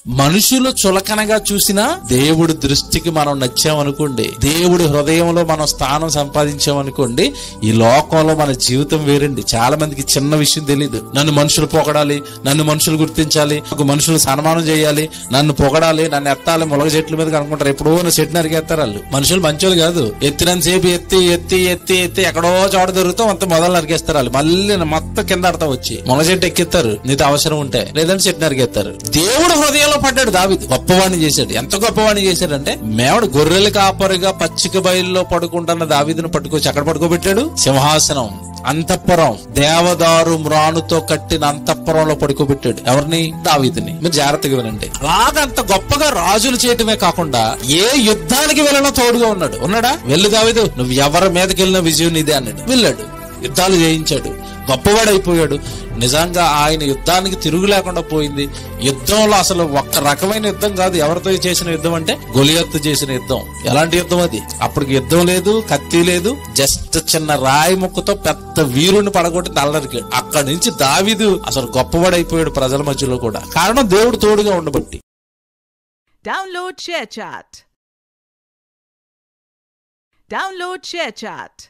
మనుషులు చులకనగా చూసినా దేవుడి దృష్టికి మనం నచ్చామనుకోండి, దేవుడి హృదయంలో మనం స్థానం సంపాదించామనుకోండి, ఈ లోకంలో మన జీవితం వేరండి. చాలా మందికి చిన్న విషయం తెలియదు. నన్ను మనుషులు పొగడాలి, నన్ను మనుషులు గుర్తించాలి, ఒక మనుషులు సన్మానం చేయాలి, నన్ను పొగడాలి, నన్ను ఎత్తాలి, ములగ చెట్ల మీద అనుకుంటారు. ఎప్పుడో చెట్టు నరికేస్తారు వాళ్ళు. మనుషులు మంచోళ్ళు కాదు. ఎత్తినంతసేపు ఎత్తి ఎత్తి ఎత్తి ఎత్తి ఎక్కడో చోట దొరుకుతాం, అంత మొదలు నరికేస్తారు వాళ్ళు. మళ్ళీ మొత్తం కింద ఆడతా వచ్చి ములగ చెట్టు ఎక్కిస్తారు నీతో అవసరం ఉంటే, లేదంటే చెట్టు నరికేస్తారు. దేవుడు హృదయంలో పడ్డాడు దావీదు, గొప్పవాణ్ణి చేశాడు. ఎంత గొప్పవాణ్ణి చేశాడంటే, మేవడు గొర్రెల కాపరిగా పచ్చిక బయలులో పడుకుంటున్న దావీదును పట్టుకొచ్చి అక్కడ పడుకోబెట్టాడు. సింహాసనం, అంతఃపురం, దేవదారు మ్రాణుతో కట్టిన అంతఃపురంలో పడుకోబెట్టాడు. ఎవరిని? దావీదుని. మీరు జాగ్రత్తగా వినండి. అలాగంత గొప్పగా రాజులు చేయటమే కాకుండా ఏ యుద్ధానికి వెళ్ళినా తోడుగా ఉన్నాడా? వెళ్ళు దావీదు, నువ్వు ఎవరి మీదకి వెళ్ళిన విజయం నీదే అన్నాడు. వెళ్ళాడు, యుద్ధాలు చేయించాడు, గొప్పవాడైపోయాడు. నిజంగా ఆయన యుద్ధానికి తిరుగు లేకుండా పోయింది. యుద్ధంలో అసలు ఒక్క రకమైన యుద్ధం కాదు. ఎవరితో చేసిన యుద్ధం అంటే గొలియత్తు చేసిన యుద్ధం. ఎలాంటి యుద్ధం అది? అప్పటికి యుద్ధం లేదు, కత్తి లేదు, జస్ట్ చిన్న రాయి ముక్కతో పెద్ద వీరుని పడగొట్టి నల్లరికాడు. అక్కడి నుంచి దావీదు అసలు గొప్పవాడైపోయాడు ప్రజల మధ్యలో కూడా. కారణం దేవుడు తోడుగా ఉండబట్టి. Download share chat.